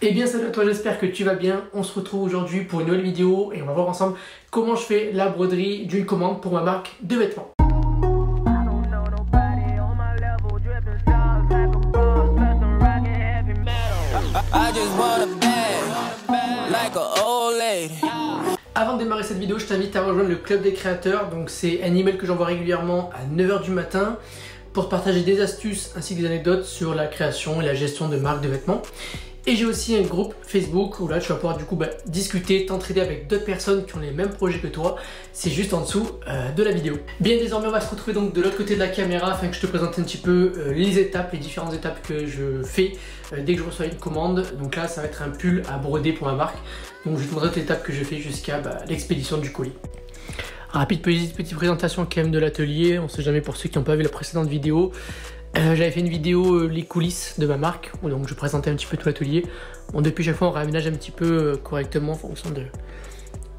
Eh bien salut à toi, j'espère que tu vas bien. On se retrouve aujourd'hui pour une nouvelle vidéo et on va voir ensemble comment je fais la broderie d'une commande pour ma marque de vêtements. Avant de démarrer cette vidéo, je t'invite à rejoindre le club des créateurs. Donc c'est un email que j'envoie régulièrement à 9 h du matin pour te partager des astuces ainsi que des anecdotes sur la création et la gestion de marques de vêtements. Et j'ai aussi un groupe Facebook où là tu vas pouvoir du coup discuter, t'entraider avec d'autres personnes qui ont les mêmes projets que toi. C'est juste en dessous de la vidéo. Bien désormais on va se retrouver donc de l'autre côté de la caméra afin que je te présente un petit peu les étapes, les différentes étapes que je fais dès que je reçois une commande. Donc là ça va être un pull à broder pour ma marque. Donc je vais te montrer toutes les étapes que je fais jusqu'à l'expédition du colis. Rapide petite présentation quand même de l'atelier, on sait jamais pour ceux qui n'ont pas vu la précédente vidéo. J'avais fait une vidéo les coulisses de ma marque où donc je présentais un petit peu tout l'atelier. Bon, depuis chaque fois on réaménage un petit peu correctement en fonction de...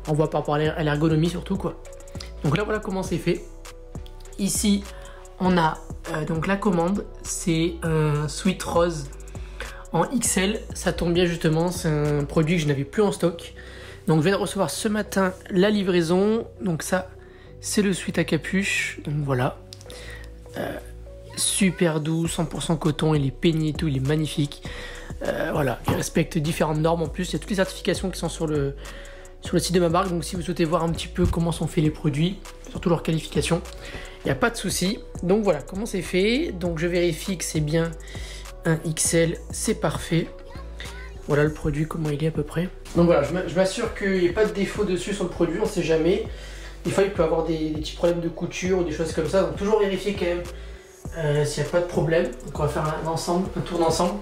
On voit par rapport à l'ergonomie surtout quoi. Donc là voilà comment c'est fait. Ici on a donc la commande, c'est un sweat rose en XL. Ça tombe bien justement, c'est un produit que je n'avais plus en stock. Donc je viens de recevoir ce matin la livraison. Donc ça c'est le sweat à capuche. Donc voilà. Super doux, 100% coton, il est peigné et tout, il est magnifique. Voilà, il respecte différentes normes en plus. Il y a toutes les certifications qui sont sur le site de ma marque. Donc si vous souhaitez voir un petit peu comment sont faits les produits, surtout leurs qualifications, il n'y a pas de souci. Donc voilà comment c'est fait. Donc je vérifie que c'est bien un XL, c'est parfait. Voilà le produit, comment il est à peu près. Donc voilà, je m'assure qu'il n'y ait pas de défaut dessus sur le produit, on ne sait jamais. Des fois il peut y avoir des petits problèmes de couture ou des choses comme ça. Donc toujours vérifier quand même s'il n'y a pas de problème. Donc on va faire un tour d'ensemble,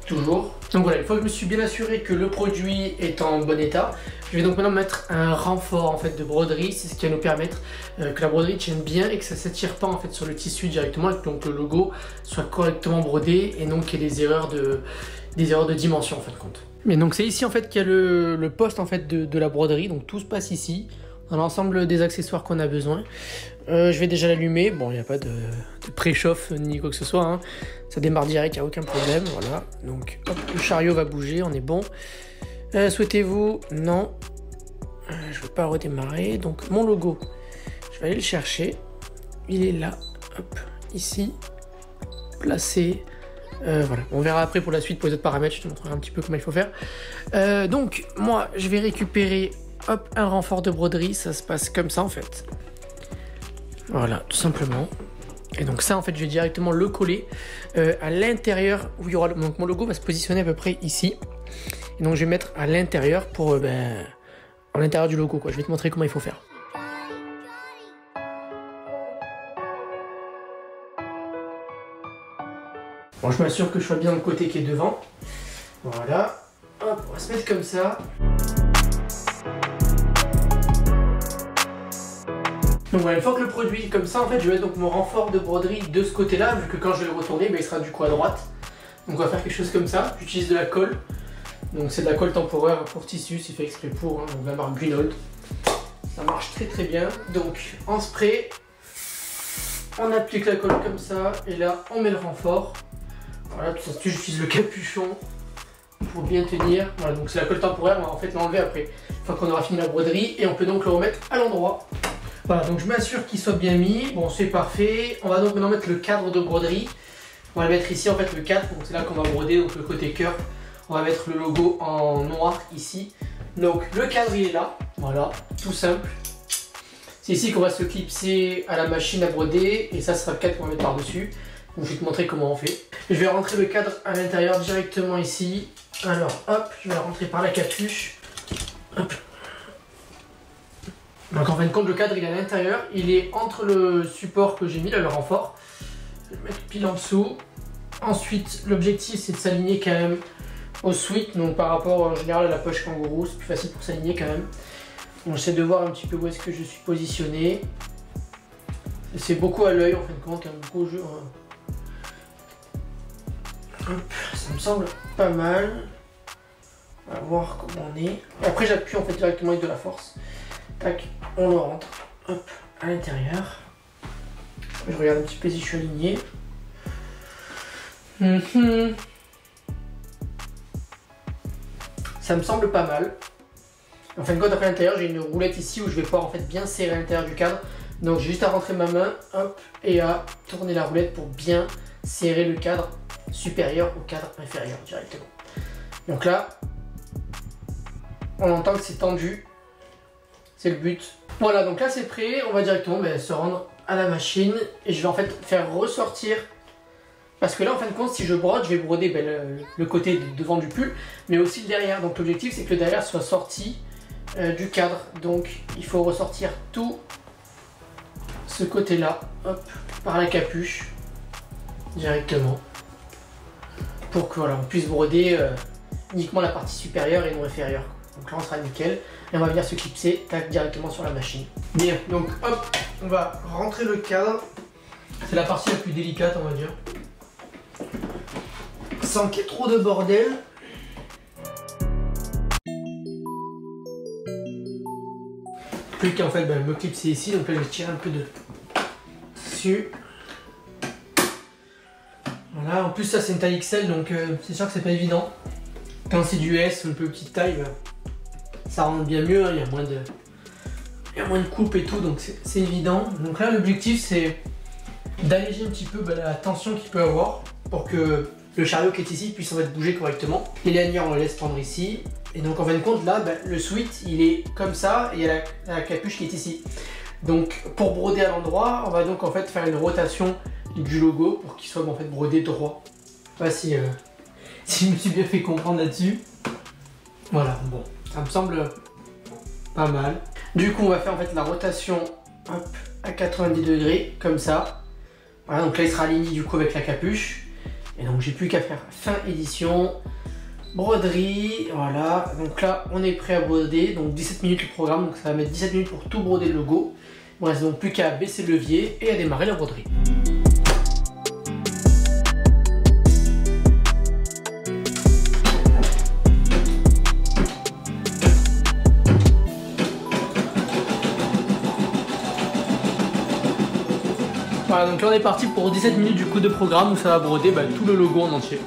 toujours. Donc voilà, une fois que je me suis bien assuré que le produit est en bon état, je vais donc maintenant mettre un renfort en fait de broderie. C'est ce qui va nous permettre que la broderie tienne bien et que ça ne s'attire pas en fait sur le tissu directement, et que donc le logo soit correctement brodé et non qu'il y ait des erreurs de dimension en fin de compte. Mais donc c'est ici en fait qu'il y a le poste en fait de la broderie. Donc tout se passe ici. On a l'ensemble des accessoires qu'on a besoin. Je vais déjà l'allumer. Bon, il n'y a pas de préchauffe ni quoi que ce soit. Hein. Ça démarre direct, il n'y a aucun problème. Voilà. Donc, hop, le chariot va bouger, on est bon. Souhaitez-vous? Non. Je ne veux pas redémarrer. Donc, mon logo, je vais aller le chercher. Il est là. Hop, ici. Placé. Voilà. On verra après pour la suite, pour les autres paramètres. Je te montrerai un petit peu comment il faut faire. Donc, moi, je vais récupérer... Hop, un renfort de broderie, ça se passe comme ça en fait. Voilà, tout simplement. Et donc ça en fait, je vais directement le coller à l'intérieur où il y aura... Donc mon logo va se positionner à peu près ici. Et donc je vais mettre à l'intérieur pour... à l'intérieur du logo quoi. Je vais te montrer comment il faut faire. Bon, je m'assure que je sois bien le côté qui est devant. Voilà. Hop, on va se mettre comme ça. Donc voilà, une fois que le produit est comme ça, en fait, je vais mettre donc mon renfort de broderie de ce côté-là, vu que quand je vais le retourner, il sera du coup à droite. Donc on va faire quelque chose comme ça. J'utilise de la colle. Donc c'est de la colle temporaire pour tissu, c'est fait exprès pour, hein, donc la marque Greenhold. Ça marche très très bien. Donc en spray, on applique la colle comme ça, et là on met le renfort. Voilà, tout ça, j'utilise le capuchon pour bien tenir. Voilà, donc c'est la colle temporaire, on va en fait l'enlever après, une fois qu'on aura fini la broderie, et on peut donc le remettre à l'endroit. Voilà, donc je m'assure qu'il soit bien mis. Bon, c'est parfait. On va donc maintenant mettre le cadre de broderie. On va le mettre ici en fait, le cadre. Donc c'est là qu'on va broder, donc le côté cœur. On va mettre le logo en noir ici. Donc le cadre il est là. Voilà, tout simple. C'est ici qu'on va se clipser à la machine à broder. Et ça sera le cadre qu'on va mettre par-dessus. Donc je vais te montrer comment on fait. Je vais rentrer le cadre à l'intérieur directement ici. Alors hop, je vais le rentrer par la capuche. Hop. Donc en fin de compte le cadre il est à l'intérieur, il est entre le support que j'ai mis là, le renfort. Je vais le mettre pile en dessous. Ensuite l'objectif c'est de s'aligner quand même au sweat, donc par rapport en général à la poche kangourou, c'est plus facile pour s'aligner quand même. Donc j'essaie de voir un petit peu où est-ce que je suis positionné. C'est beaucoup à l'œil en fin de compte, beaucoup au jeu. Hop, ça me semble pas mal. On va voir comment on est. Et après j'appuie en fait directement avec de la force. Tac, on le rentre, hop, à l'intérieur. Je regarde un petit peu si je suis aligné. Ça me semble pas mal. En fin de compte, après l'intérieur, j'ai une roulette ici où je vais pouvoir en fait bien serrer l'intérieur du cadre. Donc j'ai juste à rentrer ma main, hop, et à tourner la roulette pour bien serrer le cadre supérieur au cadre inférieur directement. Donc là, on entend que c'est tendu, c'est le but. Voilà, donc là c'est prêt, on va directement se rendre à la machine et je vais en fait faire ressortir. Parce que là, en fin de compte, si je brode, je vais broder le côté devant du pull, mais aussi le derrière. Donc l'objectif, c'est que le derrière soit sorti du cadre. Donc il faut ressortir tout ce côté-là, hop, par la capuche, directement. Pour que voilà, on puisse broder uniquement la partie supérieure et non inférieure. Donc là, on sera nickel. Et on va venir se clipser tac, directement sur la machine. Bien, donc hop, on va rentrer le cadre. C'est la partie la plus délicate, on va dire. Sans qu'il y ait trop de bordel. Plus qu'en fait me clipser ici, donc là je vais tirer un peu de tissu. Voilà, en plus ça c'est une taille XL, donc c'est sûr que c'est pas évident. Quand c'est du S, une peu petite taille, ça rend bien mieux, hein, il y a moins de coupe et tout, donc c'est évident. Donc là l'objectif c'est d'alléger un petit peu la tension qu'il peut avoir pour que le chariot qui est ici puisse en fait bouger correctement. Les lanières on les laisse prendre ici. Et donc en fin de compte là le sweat il est comme ça et il y a la capuche qui est ici. Donc pour broder à l'endroit, on va donc en fait faire une rotation du logo pour qu'il soit en fait brodé droit. Je sais pas si je me suis bien fait comprendre là-dessus. Voilà, bon, ça me semble pas mal. Du coup on va faire en fait la rotation hop, à 90 degrés comme ça. Voilà, donc là il sera aligné du coup avec la capuche. Et donc j'ai plus qu'à faire fin édition, broderie, voilà. Donc là on est prêt à broder, donc 17 minutes le programme, donc ça va mettre 17 minutes pour tout broder le logo. Il ne reste donc plus qu'à baisser le levier et à démarrer la broderie. Voilà, donc là on est parti pour 17 minutes du coup de programme où ça va broder tout le logo en entier.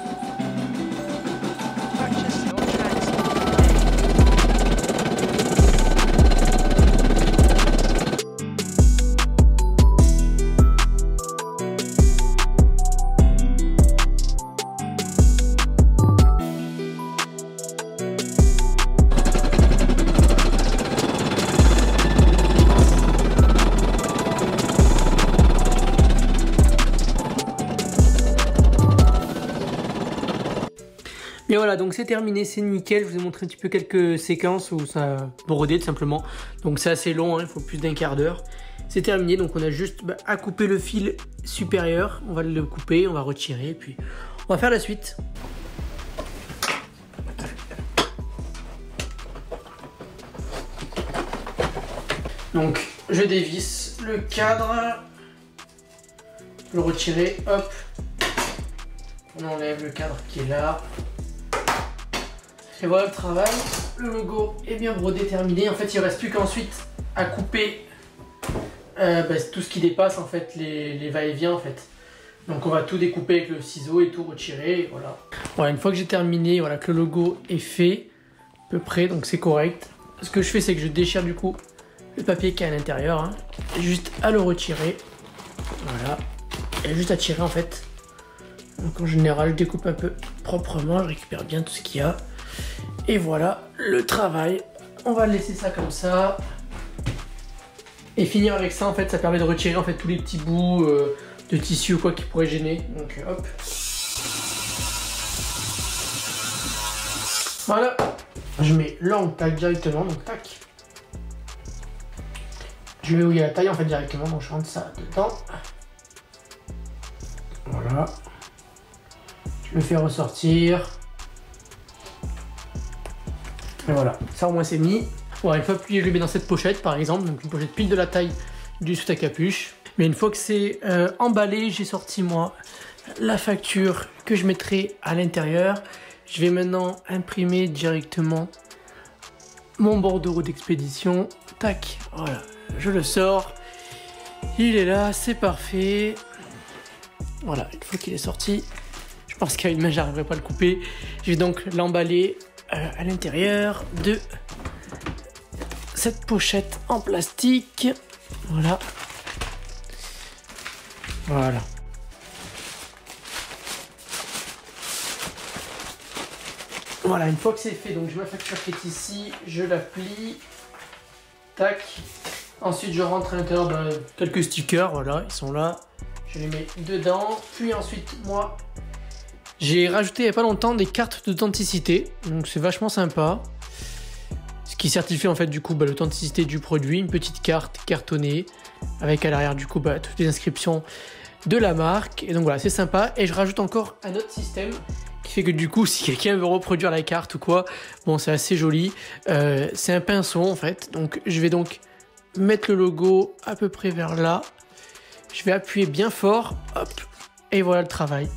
Mais voilà, donc c'est terminé, c'est nickel. Je vous ai montré un petit peu quelques séquences où ça a brodé tout simplement. Donc c'est assez long, hein, il faut plus d'un quart d'heure. C'est terminé, donc on a juste à couper le fil supérieur. On va le couper, on va retirer, puis on va faire la suite. Donc je dévisse le cadre, le retirer, hop. On enlève le cadre qui est là. Et voilà le travail, le logo est bien brodé, terminé. En fait il ne reste plus qu'ensuite à couper tout ce qui dépasse en fait, les va-et-vient en fait. Donc on va tout découper avec le ciseau et tout retirer, et voilà. Voilà, une fois que j'ai terminé, voilà que le logo est fait, à peu près, donc c'est correct. Ce que je fais c'est que je déchire du coup le papier qui est à l'intérieur, hein, juste à le retirer, voilà, et juste à tirer en fait. Donc en général je découpe un peu proprement, je récupère bien tout ce qu'il y a. Et voilà le travail. On va laisser ça comme ça. Et finir avec ça en fait, ça permet de retirer en fait tous les petits bouts de tissu ou quoi qui pourrait gêner. Donc hop. Voilà. Je mets l'angle tac directement, donc tac. Je mets où il y a la taille en fait directement, donc je rentre ça dedans. Voilà. Je le fais ressortir. Et voilà, ça au moins c'est mis. Voilà, une fois plié, je le mets dans cette pochette par exemple, donc une pochette pile de la taille du sous ta capuche. Mais une fois que c'est emballé, j'ai sorti moi la facture que je mettrai à l'intérieur. Je vais maintenant imprimer directement mon bordereau d'expédition. Tac, voilà, je le sors. Il est là, c'est parfait. Voilà, une fois qu'il est sorti, je pense qu'à une main, j'arriverai pas à le couper. Je vais donc l'emballer à l'intérieur de cette pochette en plastique. Voilà. Voilà. Voilà, une fois que c'est fait, donc j'ai ma facture qui est ici, je la plie. Tac. Ensuite, je rentre à l'intérieur de quelques stickers, voilà, ils sont là. Je les mets dedans. Puis ensuite, moi, j'ai rajouté il n'y a pas longtemps des cartes d'authenticité. Donc c'est vachement sympa. Ce qui certifie en fait du coup l'authenticité du produit. Une petite carte cartonnée avec à l'arrière du coup toutes les inscriptions de la marque. Et donc voilà, c'est sympa. Et je rajoute encore un autre système qui fait que du coup, si quelqu'un veut reproduire la carte ou quoi, bon, c'est assez joli. C'est un pinceau en fait. Donc je vais donc mettre le logo à peu près vers là. Je vais appuyer bien fort. Hop. Et voilà le travail.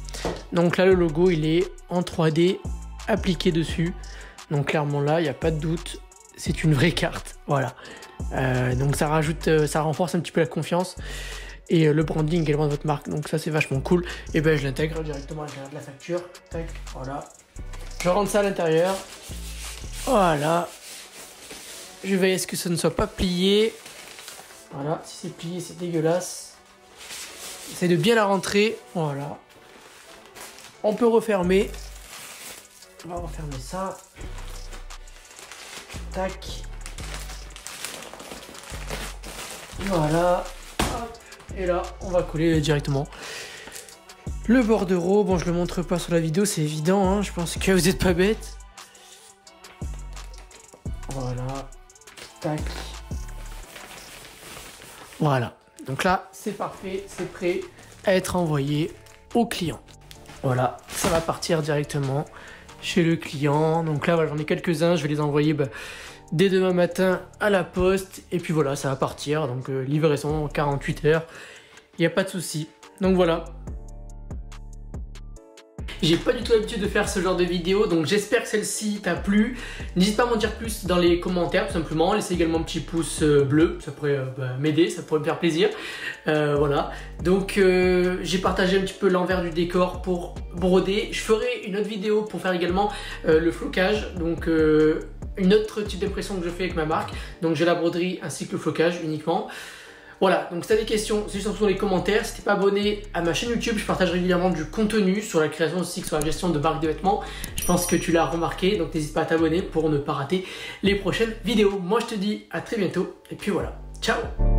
Donc là, le logo, il est en 3D appliqué dessus. Donc clairement là, il n'y a pas de doute. C'est une vraie carte. Voilà. Donc ça rajoute, ça renforce un petit peu la confiance. Et le branding également de votre marque. Donc ça, c'est vachement cool. Et ben je l'intègre directement à l'intérieur de la facture. Tac, voilà. Je rentre ça à l'intérieur. Voilà. Je veille à ce que ça ne soit pas plié. Voilà. Si c'est plié, c'est dégueulasse. Essaye de bien la rentrer. Voilà. On peut refermer. On va refermer ça. Tac. Voilà. Hop. Et là, on va coller directement le bordereau. Bon, je le montre pas sur la vidéo, c'est évident. Hein. Je pense que vous n'êtes pas bête. Voilà. Tac. Voilà. Donc là, c'est parfait. C'est prêt à être envoyé au client. Voilà. Ça va partir directement chez le client. Donc là, voilà, j'en ai quelques-uns. Je vais les envoyer dès demain matin à la poste. Et puis voilà, ça va partir. Donc livraison en 48 heures. Il n'y a pas de souci. Donc voilà. J'ai pas du tout l'habitude de faire ce genre de vidéo, donc j'espère que celle-ci t'a plu. N'hésite pas à m'en dire plus dans les commentaires, tout simplement. Laissez également un petit pouce bleu, ça pourrait m'aider, ça pourrait me faire plaisir. Voilà. Donc j'ai partagé un petit peu l'envers du décor pour broder. Je ferai une autre vidéo pour faire également le flocage, donc une autre type d'impression que je fais avec ma marque. Donc j'ai la broderie ainsi que le flocage uniquement. Voilà, donc si tu as des questions, c'est juste dans les commentaires. Si tu n'es pas abonné à ma chaîne YouTube, je partage régulièrement du contenu sur la création aussi que sur la gestion de marques de vêtements. Je pense que tu l'as remarqué, donc n'hésite pas à t'abonner pour ne pas rater les prochaines vidéos. Moi je te dis à très bientôt, et puis voilà, ciao!